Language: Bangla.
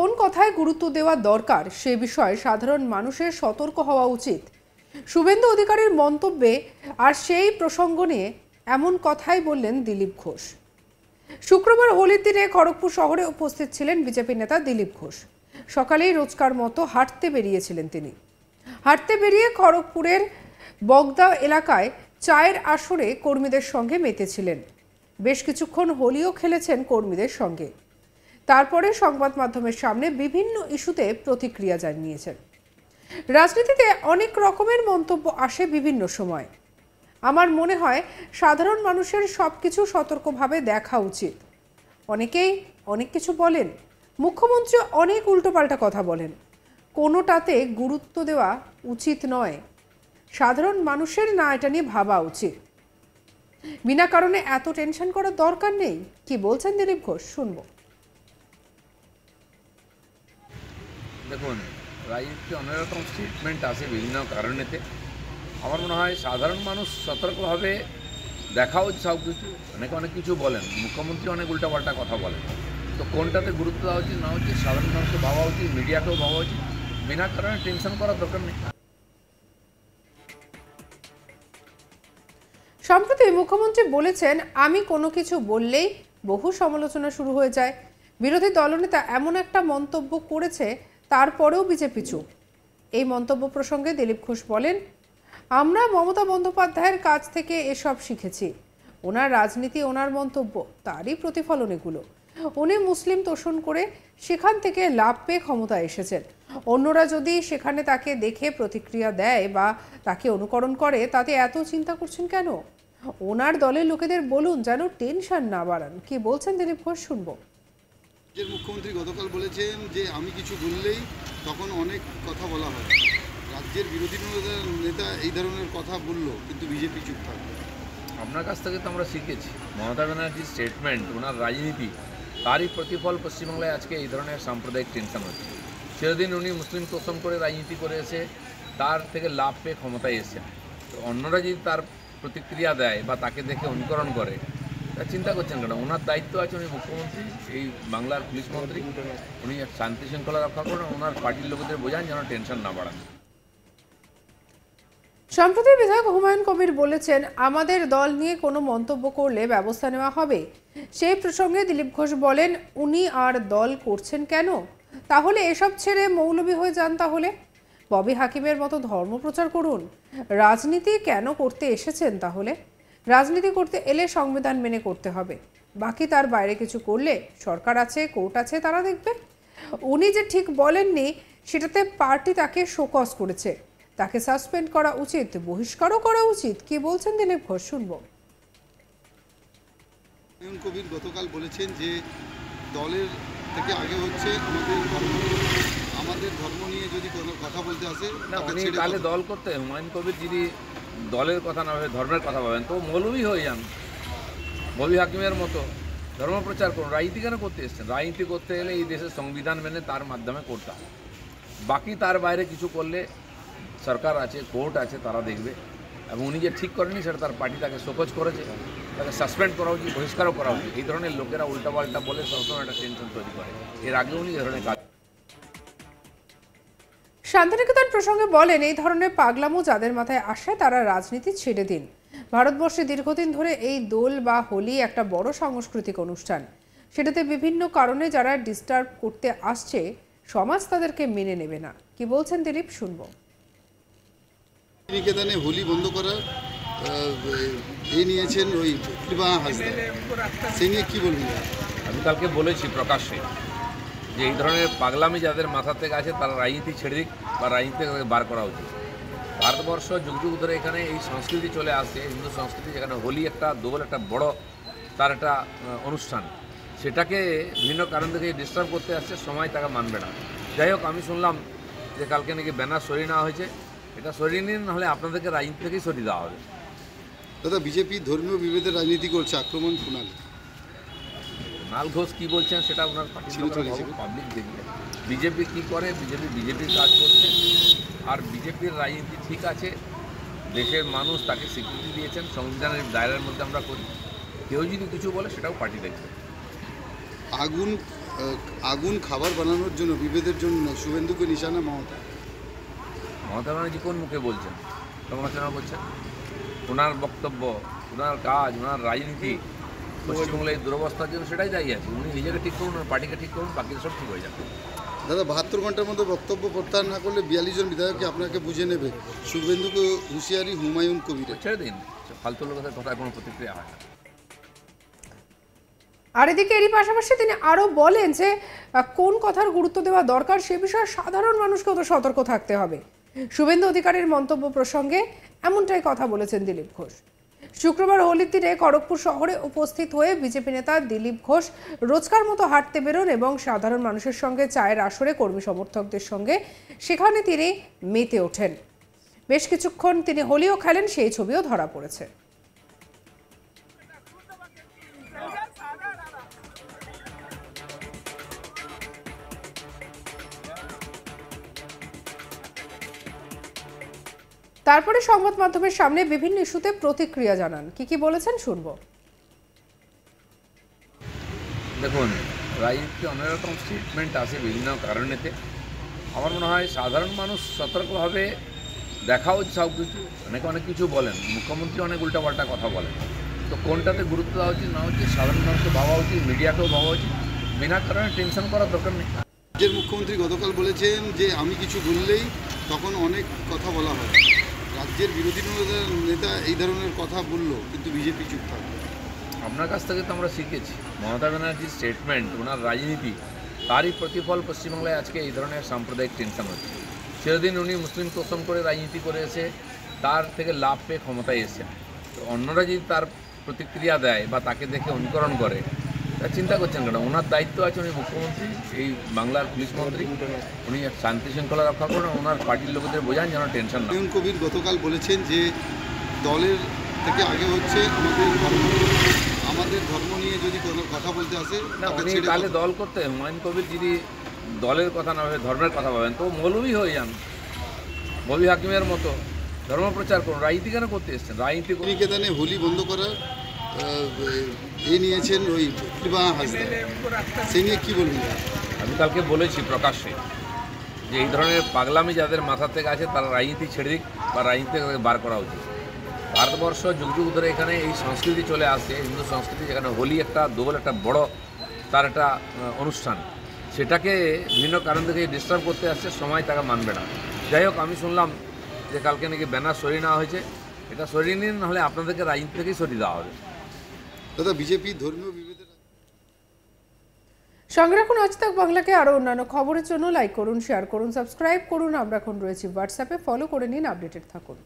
কোন কথায় গুরুত্ব দেওয়া দরকার সে বিষয়ে সাধারণ মানুষের সতর্ক হওয়া উচিত। শুভেন্দু অধিকারীর মন্তব্যে আর সেই প্রসঙ্গ নিয়ে এমন কথাই বললেন দিলীপ ঘোষ। শুক্রবার হোলির দিনে খড়গপুর শহরে উপস্থিত ছিলেন বিজেপি নেতা দিলীপ ঘোষ। সকালেই রোজকার মতো হাঁটতে বেরিয়েছিলেন তিনি। হাঁটতে বেরিয়ে খড়গপুরের বগদা এলাকায় চায়ের আসরে কর্মীদের সঙ্গে মেতেছিলেন। বেশ কিছুক্ষণ হোলিও খেলেছেন কর্মীদের সঙ্গে। তারপরে সংবাদ মাধ্যমের সামনে বিভিন্ন ইস্যুতে প্রতিক্রিয়া জানিয়েছেন। রাজনীতিতে অনেক রকমের মন্তব্য আসে বিভিন্ন সময়। আমার মনে হয় সাধারণ মানুষের সবকিছু সতর্কভাবে দেখা উচিত। অনেকেই অনেক কিছু বলেন, মুখ্যমন্ত্রী অনেক উল্টোপাল্টা কথা বলেন, কোনোটাতে গুরুত্ব দেওয়া উচিত নয়। সাধারণ মানুষের না এটা নিয়ে ভাবা উচিত। বিনা কারণে এত টেনশন করার দরকার নেই। কি বলছেন দিলীপ ঘোষ, শুনবো। দেখুন, রাজনীতিতে অনেক রকম স্টেটমেন্ট আছে বিভিন্ন কারণেতে। আমার মনে হয় সাধারণ মানুষ সতর্কভাবে দেখা উচিত সব কিছু। অনেক কিছু বলেন, মুখ্যমন্ত্রী অনেক উল্টাপাল্টা কথা বলেন, তো কোনটাতে গুরুত্ব দেওয়া উচিত না উচিত সাধারণ মানুষকে ভাবা উচিত, মিডিয়াকেও ভাবা উচিত। বিনা কারণে টেনশন করার দরকার নেই। সম্প্রতি মুখ্যমন্ত্রী বলেছেন, আমি কোনো কিছু বললেই বহু সমালোচনা শুরু হয়ে যায়। বিরোধী দলনেতা এমন একটা মন্তব্য করেছে, তারপরেও বিজেপি চুপ। এই মন্তব্য প্রসঙ্গে দিলীপ ঘোষ বলেন, আমরা মমতা বন্দ্যোপাধ্যায়ের কাছ থেকে এসব শিখেছি। ওনার রাজনীতি, ওনার মন্তব্য, তারই প্রতিফলন এগুলো। উনি মুসলিম তোষণ করে সেখান থেকে লাভ পেয়ে ক্ষমতায় এসেছেন। অন্যরা যদি সেখানে তাকে দেখে প্রতিক্রিয়া দেয় বা তাকে অনুকরণ করে, তাতে এত চিন্তা করছেন কেন? ওনার দলের লোকেদের বলুন যেন টেনশন না বাড়ান। কি বলছেন দিলীপ ঘোষ, শুনবো। রাজ্যের মুখ্যমন্ত্রী গতকাল বলেছেন যে আমি কিছু বললেই তখন অনেক কথা বলা হয়। রাজ্যের বিরোধী নেতা এই ধরনের কথা বললো, কিন্তু বিজেপি চুপ থাকবে। আপনার কাছ থেকে তো আমরা শিখেছি, মমতা ব্যানার্জির স্টেটমেন্ট, ওনার রাজনীতি, তারই প্রতিফল পশ্চিমবাংলায় আজকে এই ধরনের সাম্প্রদায়িক টেনশন হচ্ছে। সেদিন উনি মুসলিম তোষণ করে রাজনীতি করে এসে তার থেকে লাভ পেয়ে ক্ষমতায় এসেছেন। তো অন্যরা যদি তার প্রতিক্রিয়া দেয় বা তাকে দেখে অনুকরণ করে, তা চিন্তা করছেন কেন? ওনার দায়িত্ব আছে, উনি মুখ্যমন্ত্রী, এই বাংলার পুলিশ মন্ত্রী, উনি শান্তি শৃঙ্খলা রক্ষা করেন, ওনার পার্টির লোকেদের বোঝান যেন টেনশন না বাড়ান। সম্প্রতি বিধায়ক হুমায়ুন কবির বলেছেন, আমাদের দল নিয়ে কোনো মন্তব্য করলে ব্যবস্থা নেওয়া হবে। সেই প্রসঙ্গে দিলীপ ঘোষ বলেন, উনি আর দল করছেন কেন? তাহলে এসব ছেড়ে মৌলবী হয়ে যান। তাহলে ববি হাকিমের মতো ধর্ম প্রচার করুন। রাজনীতি কেন করতে এসেছেন? তাহলে রাজনীতি করতে এলে সংবিধান মেনে করতে হবে। বাকি তার বাইরে কিছু করলে সরকার আছে, কোর্ট আছে, তারা দেখবে। উনি যে ঠিক বলেননি, সেটাতে পার্টি তাকে শোকজ করেছে। তাকে সাসপেন্ড করা উচিত, বহিষ্কারও করা উচিত। কি বলছেন দিলীপ ঘোষ, শুনবো। হুমায়ুন কবির গতকাল বলেছেন যে দলের থেকে আগে হচ্ছে আমাদের ধর্ম নিয়ে যদি কোনো কথা বলতে আসে না, উনি তাহলে দল করতে, হুমায়ুন কবির যদি দলের কথা না ভাবে ধর্মের কথা ভাবেন, তো মৌলবী হয়ে যান, ববি হাকিমের মতো ধর্ম প্রচার করুন। রাজনীতি কেন করতে এসছেন? রাজনীতি করতে গেলে এই দেশের সংবিধান মেনে তার মাধ্যমে করতে হবে। বাকি তার বাইরে কিছু করলে সরকার আছে, কোর্ট আছে, তারা দেখবে। এবং উনি যে ঠিক করেনি সেটা তার পার্টি তাকে শোকজ করেছে, তাকে সাসপেন্ড করা উচিত, বহিষ্কারও করা উচিত। এই ধরনের লোকেরা উল্টাপাল্টা বলে সবসময় একটা টেনশন তৈরি করে। এর আগে উনি এই ধরনের কাজ। শান্তিনিকেতন প্রসঙ্গে বলেন, এই ধরনের পাগলামো যাদের মাথায় আসে তারা রাজনীতি ছেড়ে দিন। ভারতবর্ষে দীর্ঘদিন ধরে এই দোল বা হোলি একটা বড় সাংস্কৃতিক অনুষ্ঠান। সেটাতে বিভিন্ন কারণে যারা ডিস্টার্ব করতে আসছে, সমাজ তাদেরকে মেনে নেবে না। কি বলছেন দিলীপ, শুনবো। নিকেতনে হোলি বন্ধ করার এই নিয়েছেন ওই কৃপা হাসদা, সে নিয়ে কী বলবেন? আমি কালকে বলেছি প্রকাশ্যে যে এই ধরনের পাগলামি যাদের মাথা থেকে আছে তারা রাজনীতি ছেড়ে দিক বা রাজনীতি থেকে বার করা উচিত। ভারতবর্ষ যুগ যুগ ধরে এখানে এই সংস্কৃতি চলে আসছে, হিন্দু সংস্কৃতি, যেখানে হোলি একটা দোল একটা বড় তার একটা অনুষ্ঠান, সেটাকে বিভিন্ন কারণ থেকে ডিস্টার্ব করতে আসছে, সময় তাকে মানবে না। যাই হোক, আমি শুনলাম যে কালকে নাকি ব্যানার সরিয়ে নেওয়া হয়েছে। এটা সরিয়ে নিন, নাহলে আপনাদেরকে রাজনীতি থেকেই সরিয়ে দেওয়া হবে। দাদা, বিজেপি ধর্মীয় বিভেদের রাজনীতি করছে, আক্রমণ কুণাল ঘোষ কী বলছেন সেটা ওনার পাবলিক দেখবে। বিজেপি কী করে, বিজেপির কাজ করছে। আর বিজেপির রাজনীতি ঠিক আছে, দেশের মানুষ তাকে স্বীকৃতি দিয়েছেন, সংবিধানের দায়রার মধ্যে আমরা করি। কেউ যদি কিছু বলে সেটাও পার্টি দেখবে। আগুন আগুন খাবার বানানোর জন্য বিভেদের জন্য শুভেন্দুকে নিশানা মমতা। মমতা ব্যানার্জি কোন মুখে বলছেন, সমালোচনা করছেন? ওনার বক্তব্য, ওনার কাজ, ওনার রাজনীতি পশ্চিমবাংলায় এই দুরবস্থার জন্য সেটাই দায়ী আছে। উনি নিজেকে ঠিক করুন, ওনার পার্টিকে ঠিক করুন, বাকি সব ঠিক হয়ে যাবে। দাদা 72 ঘন্টার মধ্যে বক্তব্য প্রত্যাহার না করলে 42 জন বিধায়ককে আপনাকে বুঝে নেবে, শুভেন্দুকে হুঁশিয়ারি হুমায়ুন কবিরের। ছেড়ে দিন, ফালতু লোকের কথায় কোনো প্রতিক্রিয়া হয় না। আর এদিকে এরই পাশাপাশি তিনি আরো বলেন যে কোন কথার গুরুত্ব দেওয়া দরকার সে বিষয়ে সাধারণ মানুষকেও তো সতর্ক থাকতে হবে। শুভেন্দু অধিকারীর মন্তব্য প্রসঙ্গে এমনটাই কথা বলেছেন দিলীপ ঘোষ। শুক্রবার হোলির দিনে খড়গপুর শহরে উপস্থিত হয়ে বিজেপি নেতা দিলীপ ঘোষ রোজকার মতো হাঁটতে বেরোন এবং সাধারণ মানুষের সঙ্গে চায়ের আসরে কর্মী সমর্থকদের সঙ্গে সেখানে তিনি মেতে ওঠেন। বেশ কিছুক্ষণ তিনি হোলিও খেলেন, সেই ছবিও ধরা পড়েছে। তারপরে সংবাদ মাধ্যমের সামনে বিভিন্ন ইস্যুতে প্রতিক্রিয়া জানান। কি বলেছেন শুনবো। দেখুন, রাজনীতিতে অনেক রকম স্টেটমেন্ট আছে বিভিন্ন কারণেতে। আমার মনে হয় সাধারণ মানুষ সতর্কভাবে দেখা উচিত। সব কিছু অনেক কিছু বলেন, মুখ্যমন্ত্রী অনেক উল্টাপাল্টা কথা বলেন, তো কোনটাতে গুরুত্ব দেওয়া উচিত না উচিত সাধারণ মানুষকে ভাবা উচিত, মিডিয়াকেও ভাবা উচিত। বিনা কারণে টেনশন করার দরকার নেই। রাজ্যের মুখ্যমন্ত্রী গতকাল বলেছেন যে আমি কিছু বললেই তখন অনেক কথা বলা হয়। রাজ্যের বিরোধী নেতা এই ধরনের কথা বললো, কিন্তু বিজেপি চুপ থাকবে। আপনার কাছ থেকে তো আমরা শিখেছি মমতা ব্যানার্জির স্টেটমেন্ট, ওনার রাজনীতি, তারই প্রতিফল পশ্চিমবাংলায় আজকে এই ধরনের সাম্প্রদায়িক টেনশন হচ্ছে। সেদিন উনি মুসলিম তোষণ করে রাজনীতি করে এসে তার থেকে লাভ পেয়ে ক্ষমতায় এসেছেন, তো অন্যরা যদি তার প্রতিক্রিয়া দেয় বা তাকে দেখে অনুকরণ করে, তা চিন্তা করছেন কেন? ওনার দায়িত্ব আছে, উনি মুখ্যমন্ত্রী, এই বাংলার পুলিশ মন্ত্রী, উনি শান্তি শৃঙ্খলা রক্ষা করেন, ওনার পার্টির লোকেদের বোঝান যেন টেনশন না। হুমায়ুন কবির গতকাল বলেছেন যে দলের থেকে আগে হচ্ছে আমাদের ধর্ম নিয়ে যদি কোনো কথা বলতে আসে না, উনি তাহলে দল করতে, হুমায়ুন কবির যদি দলের কথা না ভাবে ধর্মের কথা ভাবেন তো মৌলবী হয়ে যান, মৌলবী হাকিমের মতো ধর্ম প্রচার করুন। রাজনীতি কেন করতে এসছেন? রাজনীতি নিকেতনে হোলি বন্ধ করার এই নিয়েছেন ওই কৃপা হাসদা, সেই নিয়ে কী বলবেন? আমি কালকে বলেছি প্রকাশ্যে যে এই ধরনের পাগলামি যাদের মাথা থেকে আছে তারা রাজনীতি ছেড়ে দিক বা রাজনীতি থেকে বার করা উচিত। ভারতবর্ষ যুগ যুগ ধরে এখানে এই সংস্কৃতি চলে আসছে, হিন্দু সংস্কৃতি, যেখানে হোলি একটা দোল একটা বড় তার একটা অনুষ্ঠান, সেটাকে বিভিন্ন কারণ থেকে ডিস্টার্ব করতে আসছে, সময় তাকে মানবে না। যাই হোক, আমি শুনলাম যে কালকে নাকি ব্যানার সরিয়ে নেওয়া হয়েছে, এটা সরিয়ে নিন, নাহলে আপনাদেরকে রাজনীতি থেকেই সরিয়ে দেওয়া হবে। দাদা বিজেপি ধর্মীয় বিভেদের সঙ্গে রাখুন আজ তাক বাংলাকে। আরও অন্যান্য খবরের জন্য লাইক করুন, শেয়ার করুন, সাবস্ক্রাইব করুন। আমরা এখন রয়েছি হোয়াটসঅ্যাপে, ফলো করে নিন, আপডেটেড থাকুন।